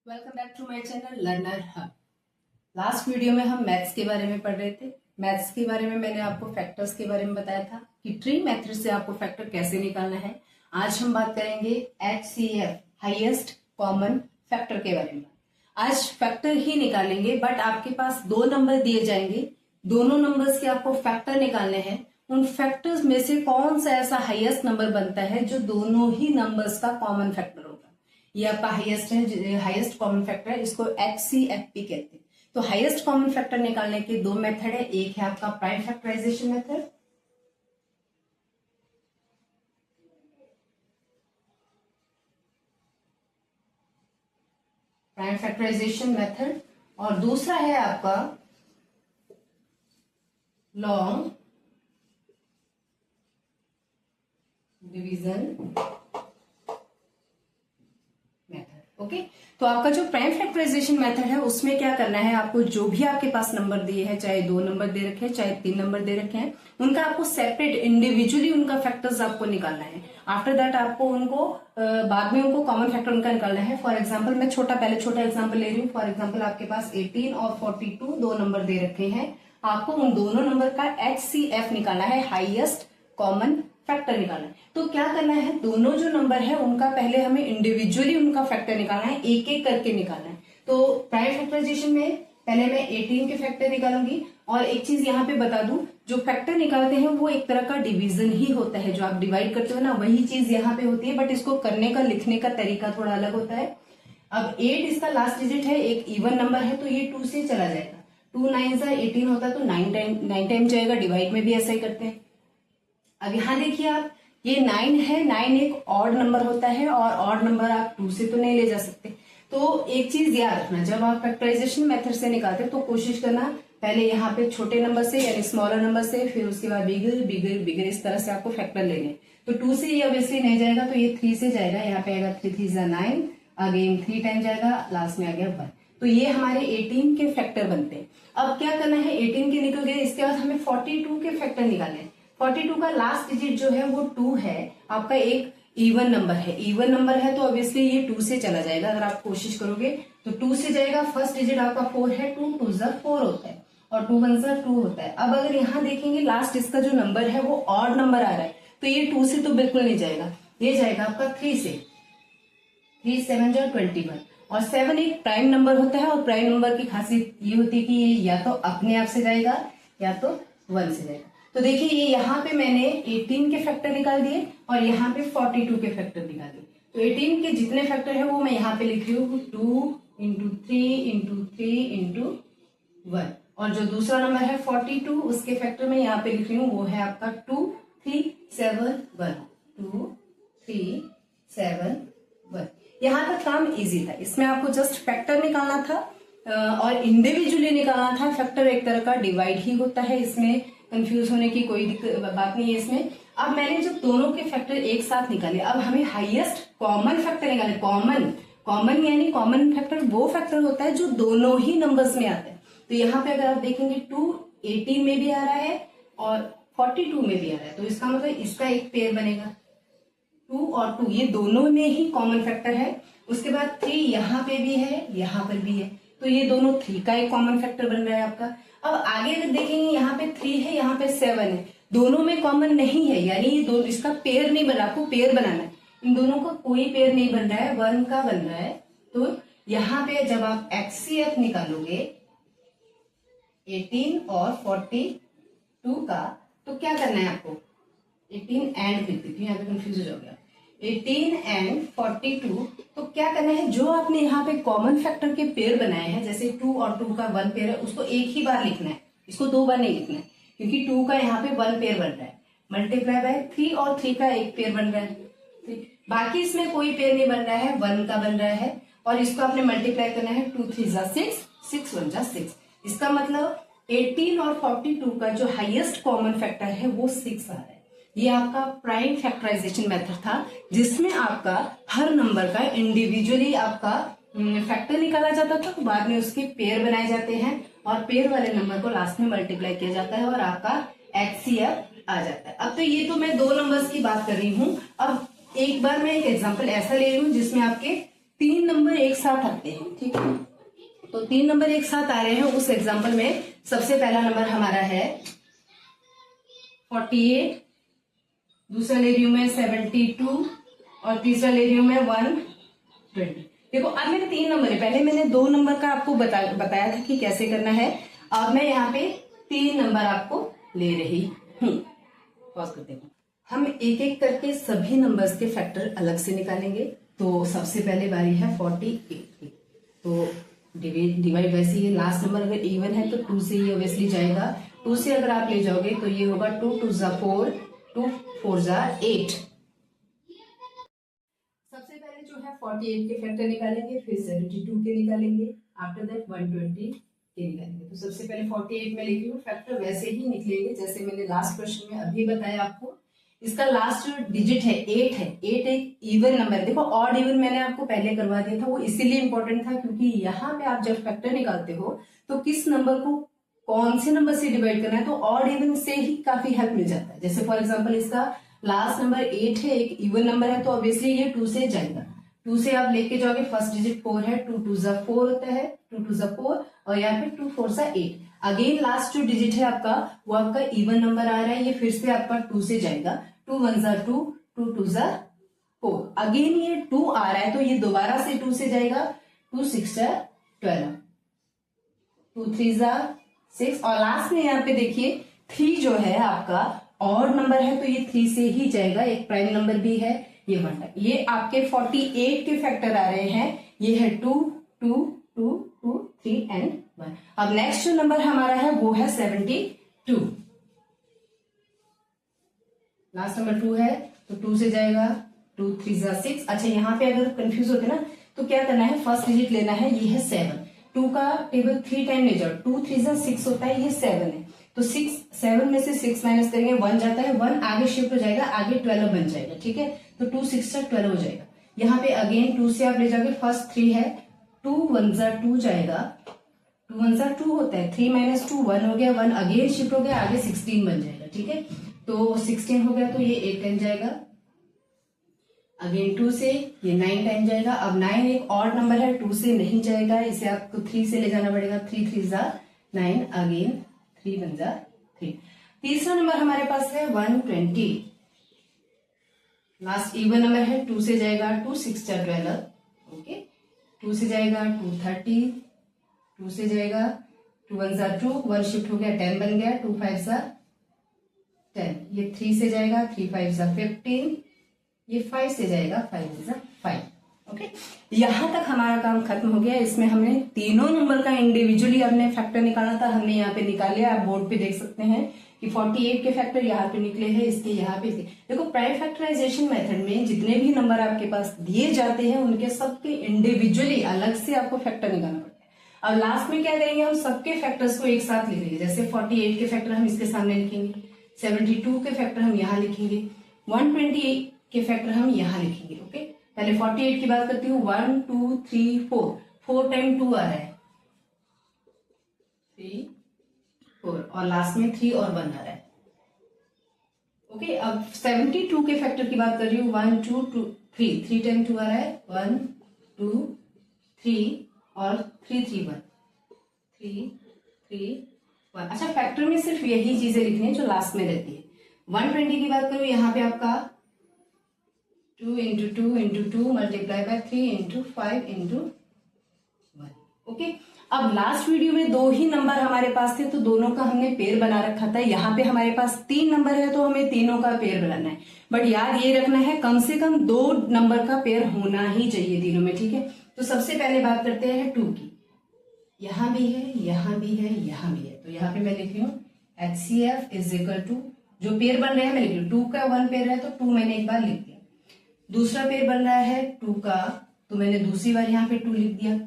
Welcome back to my channel learner hub. Last video में हम maths के बारे में पढ़ रहे थे। मैथ्स के बारे में मैंने आपको फैक्टर्स के बारे में बताया था कि ट्री मेथड से आपको फैक्टर कैसे निकालना है। आज हम बात करेंगे HCF हाईएस्ट कॉमन फैक्टर के बारे में। आज फैक्टर ही निकालेंगे, बट आपके पास दो नंबर दिए जाएंगे, दोनों नंबर्स के आपको फैक्टर निकालने हैं। उन फैक्टर्स में से कौन सा ऐसा हाईएस्ट नंबर बनता है जो दोनों ही नंबर्स का कॉमन फैक्टर होगा। ये आपका हाईएस्ट है, हाईएस्ट कॉमन फैक्टर है, इसको HCFP कहते हैं। तो हाईएस्ट कॉमन फैक्टर निकालने के दो मेथड है। एक है आपका प्राइम फैक्टराइजेशन मेथड, और दूसरा है आपका लॉन्ग डिवीजन मेथड। ओके, तो आपका जो प्राइम फैक्टराइजेशन मेथड है उसमें क्या करना है, आपको जो भी आपके पास नंबर दिए हैं, चाहे दो नंबर दे रखे हैं चाहे तीन नंबर दे रखे हैं, उनका आपको सेपरेट इंडिविजुअली उनका फैक्टर्स आपको निकालना है। आफ्टर दैट आपको उनको बाद में उनको कॉमन फैक्टर उनका निकालना है। फॉर एग्जाम्पल मैं पहले छोटा एग्जाम्पल ले रही हूँ। फॉर एग्जाम्पल आपके पास 18 और 42 दो नंबर दे रखे हैं, आपको उन दोनों नंबर का HCF निकालना है, हाईएस्ट कॉमन फैक्टर निकालना है। तो क्या करना है, दोनों जो नंबर है उनका पहले हमें इंडिविजुअली उनका फैक्टर निकालना है, एक एक करके निकालना है। तो प्राइम फैक्टराइजेशन में पहले मैं 18 के फैक्टर निकालूंगी। और एक चीज यहाँ पे बता दूं, जो फैक्टर निकालते हैं वो एक तरह का डिवीजन ही होता है। जो आप डिवाइड करते हो ना, वही चीज यहाँ पे होती है, बट इसको करने का लिखने का तरीका थोड़ा अलग होता है। अब 8 इसका लास्ट डिजिट है, एक इवन नंबर है, तो ये 2 से चला जाएगा। 2 9 18 होता है, तो 9 टाइम जाएगा। डिवाइड में भी ऐसा ही करते हैं। अब यहाँ देखिए आप, ये 9 है, 9 एक ऑड नंबर होता है, और ऑड नंबर आप 2 से तो नहीं ले जा सकते। तो एक चीज याद रखना, जब आप फैक्टराइजेशन मेथड से निकालते हैं तो कोशिश करना पहले यहाँ पे छोटे नंबर से यानी स्मॉलर नंबर से, फिर उसके बाद बिगर बिगर बिगर, इस तरह से आपको फैक्टर लेने। तो 2 से ये ऑब्वियसली नहीं जाएगा, तो ये 3 से जाएगा। यहाँ पे आएगा 3 3 9, अगेन 3 टाइम जाएगा, लास्ट में आ गया 1। तो ये हमारे 18 के फैक्टर बनते हैं। अब क्या करना है, 18 के निकल गए, इसके बाद हमें 42 के फैक्टर निकालने हैं। 42 का लास्ट डिजिट जो है वो 2 है, आपका एक इवन नंबर है। इवन नंबर है तो ऑब्वियसली ये 2 से चला जाएगा। अगर आप कोशिश करोगे तो 2 से जाएगा। फर्स्ट डिजिट आपका 4 है, 2 2 4 होता है, और 2 1 2 होता है। अब अगर यहाँ देखेंगे लास्ट इसका जो नंबर है वो ऑड नंबर आ रहा है, तो ये 2 से तो बिल्कुल नहीं जाएगा, ये जाएगा आपका 3 से। 3 7 21, और 7 एक प्राइम नंबर होता है, और प्राइम नंबर की खासियत ये होती है कि ये या तो अपने आप से जाएगा या तो 1 से जाएगा। तो देखिए ये यहाँ पे मैंने 18 के फैक्टर निकाल दिए और यहाँ पे 42 के फैक्टर निकाल दिए। तो 18 के जितने फैक्टर है वो मैं यहाँ पे लिख रही हूँ 2 × 3 × 3 × 1, और जो दूसरा नंबर है 42 उसके फैक्टर में यहाँ पे लिख रही हूँ वो है आपका 2 3 7 1, 2 3 7 1। यहाँ तक काम इजी था, इसमें आपको जस्ट फैक्टर निकालना था और इंडिविजुअली निकालना था। फैक्टर एक तरह का डिवाइड ही होता है, इसमें कंफ्यूज होने की कोई बात नहीं है इसमें। अब मैंने जब दोनों के फैक्टर एक साथ निकाले, अब हमें हाईएस्ट कॉमन फैक्टर निकाले। कॉमन यानी कॉमन फैक्टर वो फैक्टर होता है जो दोनों ही नंबर्स में आता है। तो यहाँ पे अगर आप देखेंगे 2 18 में भी आ रहा है और 42 में भी आ रहा है, तो इसका मतलब इसका एक पेयर बनेगा। 2 और 2 ये दोनों में ही कॉमन फैक्टर है। उसके बाद 3 यहाँ पे भी है, यहाँ पर भी है, तो ये दोनों 3 का एक कॉमन फैक्टर बन रहा है आपका। अब आगे अगर देखेंगे यहाँ पे 3 है, यहाँ पे 7 है, दोनों में कॉमन नहीं है, यानी ये दो इसका पेयर नहीं बना, आपको पेयर बनाना है। इन दोनों का कोई पेयर नहीं बन रहा है, 1 का बन रहा है। तो यहाँ पे जब आप HCF निकालोगे 18 और 42 का, तो क्या करना है आपको, 18 एंड लिख देती हूँ, यहाँ पे कंफ्यूज हो जाओगे। 18 एंड 42, तो क्या करना है, जो आपने यहाँ पे कॉमन फैक्टर के पेयर बनाए हैं, जैसे 2 और 2 का 1 पेयर है, उसको एक ही बार लिखना है, इसको 2 बार नहीं लिखना है, क्योंकि 2 का यहाँ पे 1 पेयर बन रहा है, मल्टीप्लाई बाय 3 और 3 का एक पेयर बन रहा है। बाकी इसमें कोई पेयर नहीं बन रहा है, 1 का बन रहा है, और इसको आपने मल्टीप्लाई करना है, 2 3 6 6 1 6। इसका मतलब 18 और 42 का जो हाईएस्ट कॉमन फैक्टर है वो 6 आ रहा है। ये आपका प्राइम फैक्टराइजेशन मेथड था, जिसमें आपका हर नंबर का इंडिविजुअली आपका फैक्टर निकाला जाता था, बाद में उसके पेयर बनाए जाते हैं, और पेयर वाले नंबर को लास्ट में मल्टीप्लाई किया जाता है और आपका HCF आ जाता है। अब तो ये तो मैं दो नंबर्स की बात कर रही हूँ। अब एक बार मैं एक एग्जांपल ऐसा ले रही हूँ जिसमें आपके 3 नंबर एक साथ आते हैं, ठीक है। तो 3 नंबर एक साथ आ रहे हैं, उस एग्जाम्पल में सबसे पहला नंबर हमारा है 48, दूसरा ले रही हूं मैं 72 और तीसरा ले रही हूं मैं 120। देखो अब मेरे 3 नंबर है, पहले मैंने 2 नंबर का आपको बताया था कि कैसे करना है। अब मैं यहाँ पे 3 नंबर आपको ले रही हूँ। पॉज करते हैं। हम एक एक करके सभी नंबर्स के फैक्टर अलग से निकालेंगे। तो सबसे पहले बारी है 48 की। तो डिवाइड वैसे ही, लास्ट नंबर अगर इवन है तो 2 से ही ऑब्वियसली जाएगा। 2 से अगर आप ले जाओगे तो ये होगा 2 2 जा 4, 2 4 जा 8। सबसे पहले जो है 48 के फैक्टर निकालेंगे, फिर 72 के निकालेंगे, आफ्टर दैट 120 के निकालेंगे। तो सबसे पहले 48 में लिखी हूँ, फैक्टर वैसे ही निकलेंगे जैसे मैंने लास्ट क्वेश्चन में अभी बताया आपको। इसका लास्ट जो डिजिट है 8 है, 8 एक इवन नंबर। देखो ऑड इवन मैंने आपको पहले करवा दिया था, वो इसीलिए इंपॉर्टेंट था क्योंकि यहाँ पे आप जब फैक्टर निकालते हो तो किस नंबर को कौन से नंबर से डिवाइड करना है, तो ऑड इवन से ही काफी हेल्प मिल जाता है। जैसे फॉर एग्जाम्पल इसका लास्ट नंबर 8 है, एक इवन नंबर है, तो ऑब्वियसली ये 2 से जाएगा। 2 से आप लेके जाओगे, फर्स्ट डिजिट 4 है, 2 2 जा 4 होता है, 2 2 जा 4 और यहाँ पे 2 4 जा 8। अगेन लास्ट जो डिजिट है आपका वो आपका इवन नंबर आ रहा है, ये फिर से आपका 2 से जाएगा। 2 1 जा 2, 2 2 जा 4। अगेन ये 2 आ रहा है तो ये दोबारा से 2 से जाएगा। 2 6 जा 12, 2 3 जा 6 और लास्ट में यहाँ पे देखिए 3 जो है आपका ऑड नंबर है तो ये 3 से ही जाएगा। एक प्राइम नंबर भी है, ये 1 है। ये आपके 48 के फैक्टर आ रहे हैं, ये है 2 2 2 2 3 एंड 1। अब नेक्स्ट जो नंबर हमारा है वो है 72। लास्ट नंबर 2 है तो 2 से जाएगा, 2 3 जा 6। अच्छा यहाँ पे अगर कंफ्यूज होते ना तो क्या करना है, फर्स्ट डिजिट लेना है, ये है 7। 2 का टेबल 3 टाइम ले जाओ, 2 3 जा 6 होता है, ये 7 है। तो 7 में से 6 माइनस करेंगे, 1 जाता है, 1 आगे शिफ्ट हो जाएगा, आगे 12 बन जाएगा, ठीक है। तो 2 6 जा 12 हो जाएगा। यहाँ पे अगेन 2 से आप ले जाओगे, फर्स्ट 3 है, 2 1 जा 2 जाएगा, 2 1 जा 2 होता है, 3 माइनस 2 1 हो गया, 1 अगेन शिफ्ट हो गया, आगे 16 बन जाएगा, ठीक है। तो 16 हो गया तो ये 8 टाइम जाएगा, अगेन 2 से ये 9 टाइम जाएगा। अब 9 एक ऑड नंबर है, 2 से नहीं जाएगा, इसे आपको 3 से ले जाना पड़ेगा। 3 3 जा 9, अगेन 3 1 जा 3। तीसरा नंबर हमारे पास है 120। लास्ट इवन नंबर है, 2 से जाएगा, 2 6 जा 12, ओके। 2 से जाएगा 2 30, 2 से जाएगा 2 1 जा 2, 1 शिफ्ट हो गया, 10 बन गया, 2 5 जा 10। ये 3 से जाएगा, 3 5 जा 15, ये 5 से जाएगा, 5 जा 5, ओके। यहां तक हमारा काम खत्म हो गया। इसमें हमने तीनों नंबर का इंडिविजुअली हमने फैक्टर निकालना था, हमने यहाँ पे निकाल लिया। आप बोर्ड पे देख सकते हैं कि 48 के फैक्टर यहाँ पे निकले हैं, इसके यहाँ पे। देखो प्राइम फैक्टराइजेशन मेथड में जितने भी नंबर आपके पास दिए जाते हैं उनके सबके इंडिविजुअली अलग से आपको फैक्टर निकालना पड़ता है। अब लास्ट में क्या करेंगे, हम सबके फैक्टर्स को एक साथ लिखेंगे। जैसे 48 के फैक्टर हम इसके सामने लिखेंगे, 72 के फैक्टर हम यहाँ लिखेंगे, 128 के फैक्टर हम यहाँ लिखेंगे, ओके। पहले 48 की बात करती हूँ, 1 2 3 4, 4 टाइम 2 आ रहा है, 3 4 और लास्ट में 3 और 1 आ रहा है, ओके। अब 72 के फैक्टर की बात कर रही हूँ, 1 2 2 3, 3 टाइम 2 आ रहा है, 1 2 3 और 3 3 1, 3 3 1। अच्छा फैक्टर में सिर्फ यही चीजें लिखनी है जो लास्ट में रहती है। 120 की बात करूं, यहाँ पे आपका 2 into 2 into 2 multiply by 3 into 5 into 1, okay. अब लास्ट वीडियो में 2 ही नंबर हमारे पास थे तो दोनों का हमने पेयर बना रखा था। यहाँ पे हमारे पास 3 नंबर है तो हमें तीनों का पेयर बनाना है। बट याद ये रखना है कम से कम 2 नंबर का पेयर होना ही चाहिए तीनों में, ठीक है। तो सबसे पहले बात करते हैं 2 की। यहाँ भी है, यहाँ भी है, यहाँ भी है। तो यहाँ पे मैं लिख रही हूँ HCF इज इक्वल टू, जो पेयर बन रहे हैं मैं लिख रही हूँ, 2 का 1 पेयर है तो 2 मैंने एक बार लिख दिया। दूसरा पेयर बन रहा है 2 का तो मैंने दूसरी बार यहाँ पे 2 लिख दिया,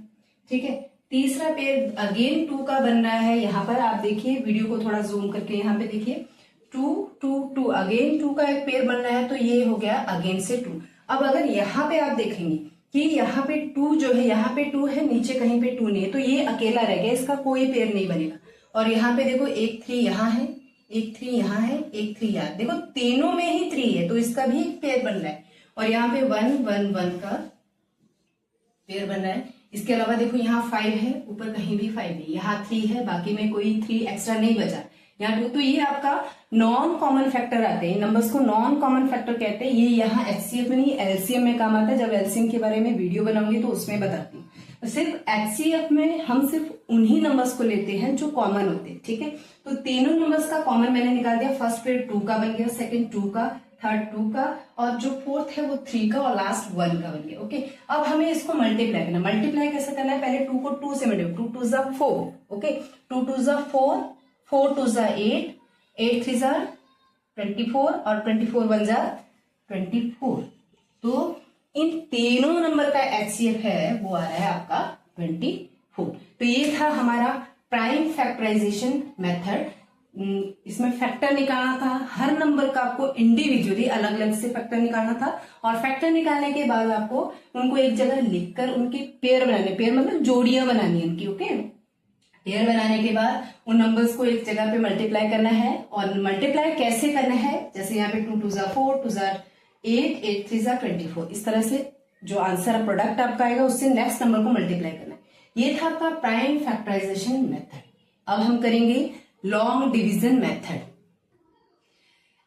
ठीक है। तीसरा पेयर अगेन 2 का बन रहा है, यहाँ पर आप देखिए, वीडियो को थोड़ा जूम करके यहाँ पे देखिए, 2 2 2 अगेन 2 का एक पेयर बन रहा है तो ये हो गया अगेन से 2। अब अगर यहाँ पे आप देखेंगे कि यहाँ पे 2 जो है, यहाँ पे 2 है, नीचे कहीं पे 2 नहीं है, तो ये अकेला रह गया, इसका कोई पेयर नहीं बनेगा। और यहाँ पे देखो एक 3 यहाँ है, एक 3 यहाँ है, एक 3 यहाँ, देखो तीनों में ही 3 है तो इसका भी एक पेयर बन रहा है। और यहाँ पे 1 1 1 का पेयर बन रहा है। इसके अलावा देखो यहाँ 5 है, ऊपर कहीं भी 5 है, यहाँ 3 है, बाकी में कोई 3 एक्स्ट्रा नहीं बचा, यहाँ 2। तो ये आपका नॉन कॉमन फैक्टर आते हैं, नंबर्स को नॉन कॉमन फैक्टर कहते हैं। ये यहाँ एचसीएफ में नहीं, एलसीएम में काम आता है। जब एलसीएम के बारे में वीडियो बनाऊंगी तो उसमें बताती हूँ। तो सिर्फ एचसीएफ में हम सिर्फ उन्हीं नंबर्स को लेते हैं जो कॉमन होते हैं, ठीक है। तो तीनों नंबर्स का कॉमन मैंने निकाल दिया। फर्स्ट पेयर 2 का बन गया, सेकंड 2 का, थर्ड 2 का, और जो फोर्थ है वो 3 का, और लास्ट 1 का बन गया। ओके, अब हमें इसको मल्टीप्लाई करना। मल्टीप्लाई कैसे करना है, पहले 2 को 2 से मल्टीप्लाई, 2 2 जा 4, ओके, 2 2 जा 4, 4 2 जा 8, 8 3 जा 24, और 24 1 जा 24। तो इन तीनों नंबर का एचसीएफ है वो आ रहा है आपका 24। तो ये था हमारा प्राइम फैक्टराइजेशन मेथड। इसमें फैक्टर निकालना था, हर नंबर का आपको इंडिविजुअली अलग अलग से फैक्टर निकालना था, और फैक्टर निकालने के बाद आपको उनको एक जगह लिखकर उनके पेयर बनाने, पेयर मतलब जोड़ियां बनानी है उनकी, ओके। पेयर बनाने के बाद उन नंबर्स को एक जगह पे मल्टीप्लाई करना है, और मल्टीप्लाई कैसे करना है, जैसे यहाँ पे 2 2 जा 4, 2 जा 8, 8 3 जा 24, इस तरह से जो आंसर प्रोडक्ट आपका आएगा उससे नेक्स्ट नंबर को मल्टीप्लाई करना है। ये था आपका प्राइम फैक्टराइजेशन मेथड। अब हम करेंगे लॉन्ग डिवीजन मेथड।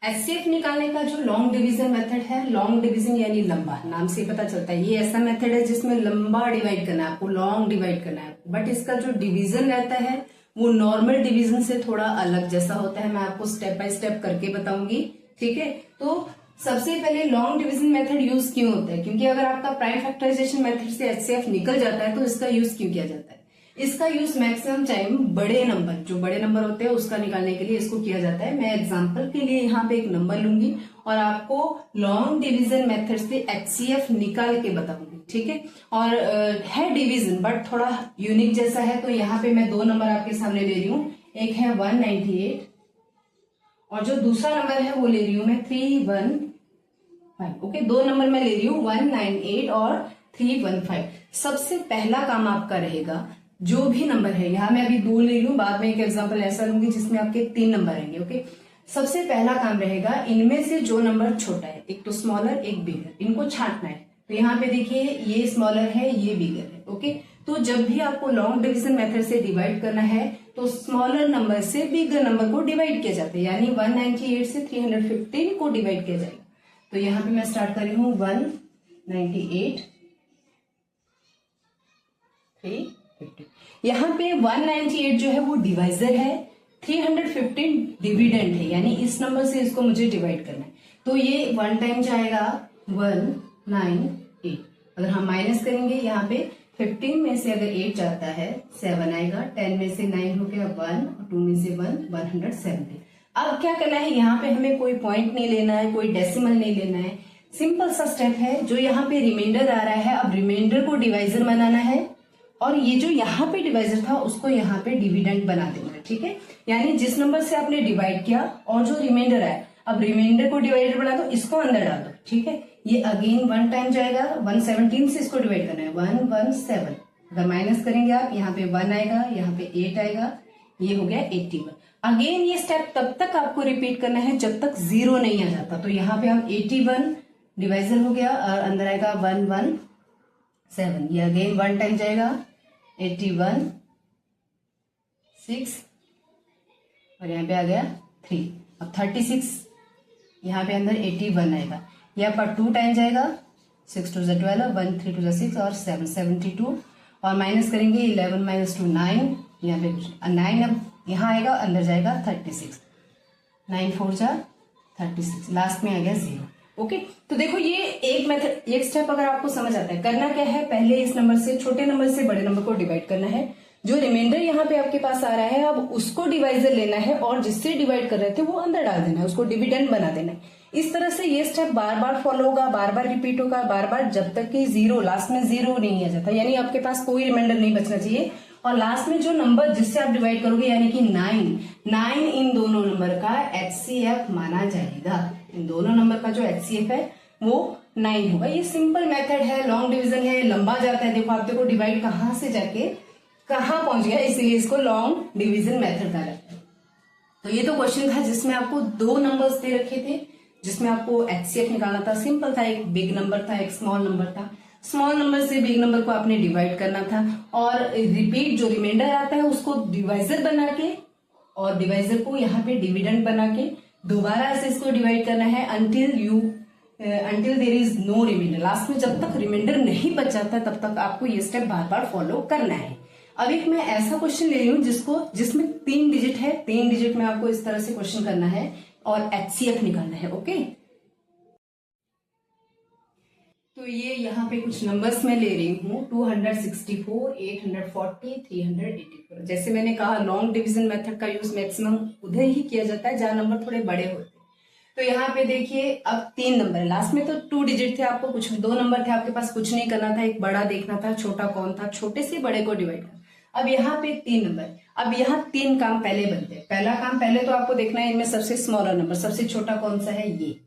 एचसीएफ निकालने का जो लॉन्ग डिवीजन मेथड है, लॉन्ग डिवीजन यानी लंबा, नाम से पता चलता है ये ऐसा मेथड है जिसमें लंबा डिवाइड करना है आपको, लॉन्ग डिवाइड करना है। बट इसका जो डिवीजन रहता है वो नॉर्मल डिवीजन से थोड़ा अलग जैसा होता है, मैं आपको स्टेप बाय स्टेप करके बताऊंगी, ठीक है। तो सबसे पहले लॉन्ग डिवीजन मेथड यूज क्यों होता है, क्योंकि अगर आपका प्राइम फैक्टराइजेशन मेथड से एचसीएफ निकल जाता है तो इसका यूज क्यों किया जाता है। इसका यूज मैक्सिमम टाइम बड़े नंबर, जो बड़े नंबर होते हैं उसका निकालने के लिए इसको किया जाता है। मैं एग्जांपल के लिए यहाँ पे एक नंबर लूंगी और आपको लॉन्ग डिवीजन मेथड से एचसीएफ निकाल के बताऊंगी, ठीक है। और है डिवीजन बट थोड़ा यूनिक जैसा है, तो यहाँ पे मैं 2 नंबर आपके सामने ले रही हूँ। एक है 198 और जो दूसरा नंबर है वो ले रही हूँ मैं 315, ओके। 2 नंबर मैं ले रही हूँ 198 और 315। सबसे पहला काम आपका रहेगा, जो भी नंबर है, यहाँ मैं अभी 2 ले लूं, बाद में एक एग्जांपल ऐसा लूंगी जिसमें आपके 3 नंबर आएंगे, ओके। सबसे पहला काम रहेगा, इनमें से जो नंबर छोटा है, एक तो स्मॉलर एक बिगर, इनको छांटना है। तो यहाँ पे देखिए ये स्मॉलर है ये बिगर है, ओके। तो जब भी आपको लॉन्ग डिवीजन मेथड से डिवाइड करना है तो स्मॉलर नंबर से बिगर नंबर को डिवाइड किया जाता है, यानी 198 से 315 को डिवाइड किया जाएगा। तो यहाँ पे मैं स्टार्ट कर रही हूँ 198 350। यहाँ पे 198 जो है वो डिवाइजर है, 315 डिविडेंड है, यानी इस नंबर से इसको मुझे डिवाइड करना है। तो ये 1 टाइम जाएगा 198। अगर हम माइनस करेंगे यहाँ पे 15 में से अगर 8 जाता है 7 आएगा, 10 में से 9 हो गया 1 और 2 में से 1, 170। अब क्या करना है, यहाँ पे हमें कोई पॉइंट नहीं लेना है, कोई डेसिमल नहीं लेना है, सिंपल सा स्टेप है। जो यहाँ पे रिमाइंडर आ रहा है, अब रिमाइंडर को डिवाइजर बनाना है, और ये जो यहाँ पे डिवाइजर था उसको यहाँ पे डिविडेंड बना देना है, ठीक है। यानी जिस नंबर से आपने डिवाइड किया और जो रिमाइंडर आया, अब रिमाइंडर को डिवाइडर बना दो, इसको अंदर डाल दो, ठीक है। ये अगेन 1 टाइम जाएगा, 117 से इसको डिवाइड करना है, 117। अगर माइनस करेंगे आप, यहाँ पे 1 आएगा, यहाँ पे 8 आएगा, ये हो गया 81। अगेन ये स्टेप तब तक आपको रिपीट करना है जब तक 0 नहीं आ जाता। तो यहाँ पे हम 81 डिवाइजर हो गया और अंदर आएगा 117। ये अगेन 1 टाइम जाएगा, 81 6 और यहाँ पे आ गया 3। अब 36 यहाँ पे अंदर 81 आएगा, यहाँ पर 2 टाइम जाएगा, 6 2 12, 1 3 2 6 और 7 72। और माइनस करेंगे 11 माइनस 2 9, यहाँ पे 9 अब यहाँ आएगा, अंदर जाएगा 36, 9 4 जा 36, लास्ट में आ गया 0, ओके। तो देखो ये एक मेथड, एक स्टेप अगर आपको समझ आता है, करना क्या है, पहले इस नंबर से, छोटे नंबर से बड़े नंबर को डिवाइड करना है। जो रिमाइंडर यहाँ पे आपके पास आ रहा है, अब उसको डिवाइजर लेना है और जिससे डिवाइड कर रहे थे वो अंदर डाल देना है, उसको डिविडेंड बना देना है। इस तरह से ये स्टेप बार बार फॉलो होगा, बार बार रिपीट होगा, बार बार, जब तक कि 0, लास्ट में 0 नहीं आ जाता, यानी आपके पास कोई रिमाइंडर नहीं बचना चाहिए। और लास्ट में जो नंबर जिससे आप डिवाइड करोगे, यानी कि 9 इन दोनों नंबर का एचसीएफ माना जाएगा। इन दोनों नंबर का जो एचसीएफ है वो 9 होगा। ये सिंपल मेथड है, लॉन्ग डिवीजन है, लंबा जाता है। देखो आप देखो डिवाइड कहां से जाके कहां पहुंच गया, इसलिए इसको लॉन्ग डिवीजन मेथड कहा जाता है। तो ये तो क्वेश्चन था जिसमें आपको 2 नंबर्स दे रखे थे, जिसमें आपको एचसीएफ निकालना था। सिंपल था, एक बिग नंबर था, एक स्मॉल नंबर था। स्मॉल नंबर से बिग नंबर को आपने डिवाइड करना था, और रिपीट जो रिमाइंडर आता है उसको डिवाइजर बना के और डिवाइजर को यहाँ पे डिविडेंड बना के दोबारा से इसको डिवाइड करना है until there is no remainder. Last में जब तक रिमाइंडर नहीं बच जाता तब तक आपको ये स्टेप बार बार फॉलो करना है। अब एक मैं ऐसा क्वेश्चन ले रही हूँ जिसमें 3 डिजिट है, 3 डिजिट में आपको इस तरह से क्वेश्चन करना है और HCF निकालना है। ओके, तो ये यहाँ पे कुछ नंबर्स मैं ले रही हूँ 264, 840, 384। जैसे मैंने कहा लॉन्ग डिवीजन मेथड का यूज मैक्सिमम उधर ही किया जाता है जहां नंबर थोड़े बड़े होते हैं। तो यहाँ पे देखिए अब 3 नंबर है, लास्ट में तो 2 डिजिट थे, आपको कुछ 2 नंबर थे, आपके पास कुछ नहीं करना था, एक बड़ा देखना था, छोटा कौन था, छोटे से बड़े को डिवाइड करना। अब यहाँ पे 3 नंबर, अब यहाँ 3 काम पहले बनते हैं। पहला काम पहले तो आपको देखना है इनमें सबसे स्मॉलर नंबर, सबसे छोटा कौन सा है ये,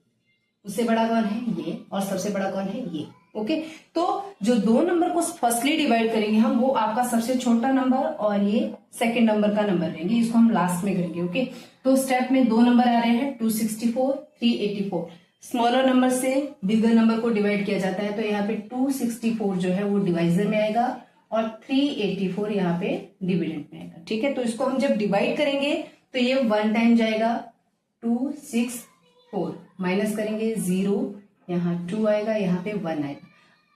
उससे बड़ा कौन है ये, और सबसे बड़ा कौन है ये। ओके, तो जो 2 नंबर को फर्स्टली डिवाइड करेंगे हम, वो आपका सबसे छोटा नंबर और ये सेकंड नंबर का नंबर रहेंगे, इसको हम लास्ट में करेंगे। ओके, तो स्टेप में 2 नंबर आ रहे हैं 264, 384। स्मॉलर नंबर से बिगर नंबर को डिवाइड किया जाता है, तो यहाँ पे 264 जो है वो डिवाइजर में आएगा और 384 यहाँ पे डिविडेंड में आएगा। ठीक है, तो इसको हम जब डिवाइड करेंगे तो ये 1 टाइम जाएगा 264, माइनस करेंगे 0, यहाँ 2 आएगा, यहाँ पे 1 आएगा।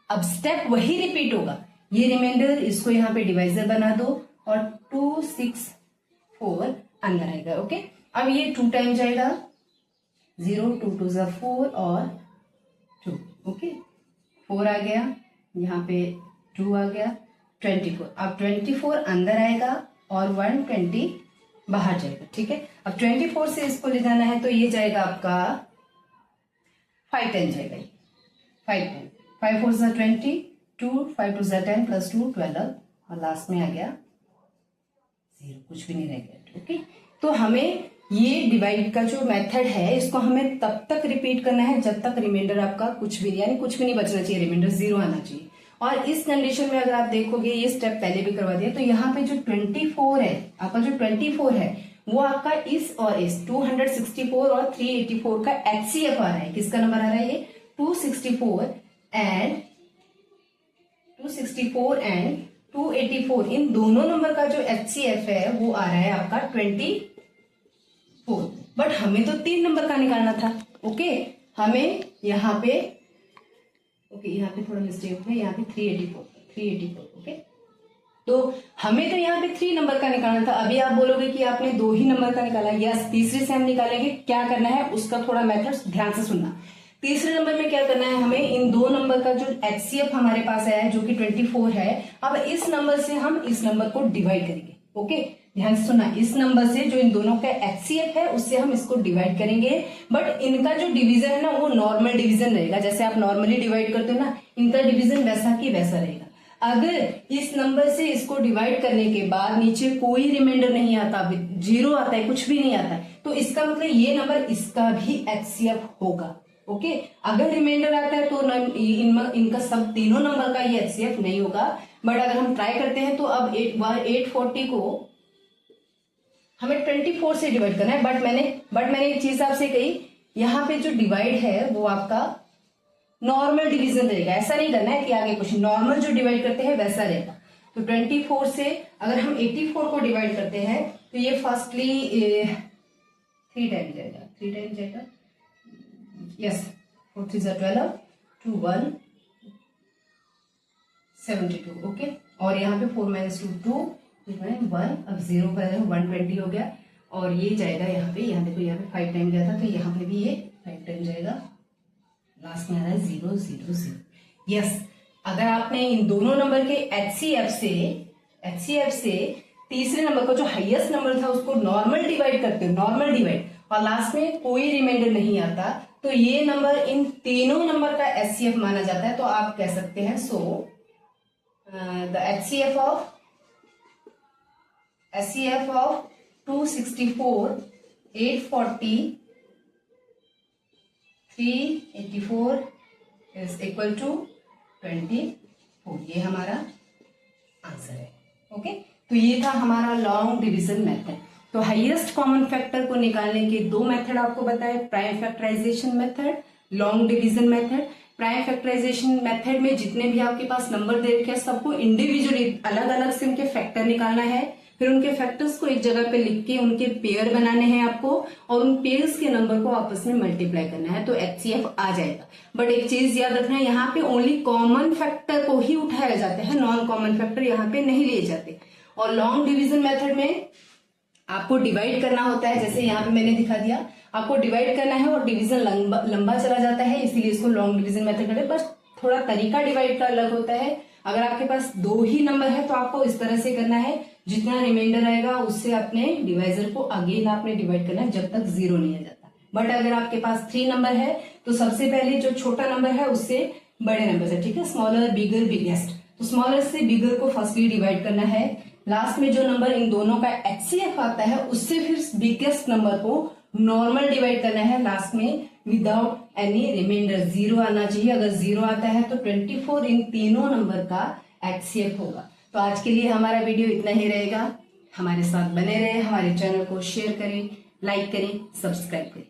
अब स्टेप वही रिपीट होगा, ये रिमाइंडर इसको यहाँ पे डिवाइजर बना दो और 264 अंदर आएगा। ओके, अब ये 2 टाइम जाएगा 0, 2 2 ज़ा 4 और 2। ओके, 4 आ गया, यहाँ पे 2 आ गया, 24। अब 24 अंदर आएगा और 120 बाहर जाएगा। ठीक है, अब 24 से इसको ले जाना है तो ये जाएगा आपका 5 10 जाएगा, 5 10, 5 4 ज़ा 20, 2 5 2 ज़ा 10 प्लस 2 12 और लास्ट में आ गया 0, कुछ भी नहीं रह गया। ओके, तो हमें ये डिवाइड का जो मेथड है इसको हमें तब तक रिपीट करना है जब तक रिमाइंडर आपका कुछ भी यानी कुछ भी नहीं बचना चाहिए, रिमाइंडर 0 आना चाहिए। और इस कंडीशन में अगर आप देखोगे, ये स्टेप पहले भी करवा दिया, तो यहाँ पे जो 24 है आपका, जो 24 है वो आपका इस और इस 264 और 384 का HCF आ रहा है। किसका नंबर आ रहा है ये, 264 एंड 284, इन दोनों नंबर का जो HCF है वो आ रहा है आपका 24। बट हमें तो 3 नंबर का निकालना था। ओके, हमें यहाँ पे यहाँ पे थोड़ा मिस्टेक है, यहाँ पे 384। ओके, तो हमें तो यहाँ पे 3 नंबर का निकालना था। अभी आप बोलोगे कि आपने 2 ही नंबर का निकाला, यस, तीसरे से हम निकालेंगे। क्या करना है उसका थोड़ा मेथड ध्यान से सुनना। तीसरे नंबर में क्या करना है, हमें इन 2 नंबर का जो HCF हमारे पास आया है जो कि 24 है, अब इस नंबर से हम इस नंबर को डिवाइड करेंगे। ओके, ध्यान से सुनना, इस नंबर से जो इन दोनों का HCF है उससे हम इसको डिवाइड करेंगे। बट इनका जो डिवीजन है ना वो नॉर्मल डिवीजन रहेगा, जैसे आप नॉर्मली डिवाइड करते हो ना, इनका डिवीजन वैसा की वैसा रहेगा। अगर इस नंबर से इसको डिवाइड करने के बाद नीचे कोई रिमाइंडर नहीं आता, 0 आता है, कुछ भी नहीं आता है, तो इसका मतलब ये नंबर इसका भी HCF होगा। ओके, अगर रिमाइंडर आता है तो इनका सब तीनों नंबर का ये HCF नहीं होगा। बट अगर हम ट्राई करते हैं तो अब 840 को हमें 24 से डिवाइड करना है। बट मैंने एक चीज आपसे कही, यहाँ पे जो डिवाइड है वो आपका नॉर्मल डिवीजन रहेगा। ऐसा नहीं करना है कि आगे कुछ, नॉर्मल जो डिवाइड करते हैं वैसा रहेगा। तो 24 से अगर हम 84 को डिवाइड करते हैं तो ये फर्स्टली 3 टाइम जाएगा, यस, 4 3 ज़ा 12, 2 1 72। ओके, और यहाँ पे 4 - 2 2, 1, अब 0 पर 120 हो गया, और ये जाएगा यहाँ पे, यहाँ देखो यहाँ पे 5 टाइम गया था तो यहाँ पे भी ये 5 टाइम जाएगा, लास्ट में आ रहा है 0 0 0। यस, अगर आपने इन दोनों नंबर के HCF से तीसरे नंबर का जो हाईएस्ट नंबर था उसको नॉर्मल डिवाइड करते हो, नॉर्मल डिवाइड, और लास्ट में कोई रिमाइंडर नहीं आता, तो ये नंबर इन तीनों नंबर का HCF माना जाता है। तो आप कह सकते हैं so the HCF of 264, 840, 384 is equal to 24। ये हमारा आंसर है। ओके, तो ये था हमारा लॉन्ग डिवीजन मेथड। तो हाईएस्ट कॉमन फैक्टर को निकालने के 2 मेथड आपको बताए, prime factorisation method, long division method. Prime factorisation method में जितने भी आपके पास नंबर दे रखे हैं सबको इंडिविजुअली अलग अलग से उनके फैक्टर निकालना है, फिर उनके फैक्टर्स को एक जगह पे लिख के उनके पेयर बनाने हैं आपको, और उन पेयर्स के नंबर को आपस में मल्टीप्लाई करना है, तो HCF आ जाएगा। बट एक चीज याद रखना है, यहाँ पे ओनली कॉमन फैक्टर को ही उठाया जाता है, नॉन कॉमन फैक्टर यहाँ पे नहीं लिए जाते। और लॉन्ग डिवीजन मेथड में आपको डिवाइड करना होता है, जैसे यहाँ पे मैंने दिखा दिया, आपको डिवाइड करना है और डिवीजन लंबा चला जाता है, इसीलिए इसको लॉन्ग डिवीजन मेथड कहते हैं। बस थोड़ा तरीका डिवाइड का अलग होता है। अगर आपके पास 2 ही नंबर है तो आपको इस तरह से करना है, जितना रिमाइंडर आएगा उससे अपने डिवाइजर को अगेन आपने डिवाइड करना है जब तक 0 नहीं आ जाता। बट अगर आपके पास 3 नंबर है तो सबसे पहले जो छोटा नंबर है उससे बड़े नंबर से, ठीक है, स्मॉलर बिगर बिगेस्ट, तो स्मॉलर से बिगर को फर्स्टली डिवाइड करना है। लास्ट में जो नंबर इन दोनों का HCF आता है उससे फिर बिगेस्ट नंबर को नॉर्मल डिवाइड करना है लास्ट में विदाउट एनी रिमाइंडर। 0 आना चाहिए, अगर 0 आता है तो 24 इन तीनों नंबर का HCF होगा। तो आज के लिए हमारा वीडियो इतना ही रहेगा। हमारे साथ बने रहे, हमारे चैनल को शेयर करें, लाइक करें, सब्सक्राइब करें।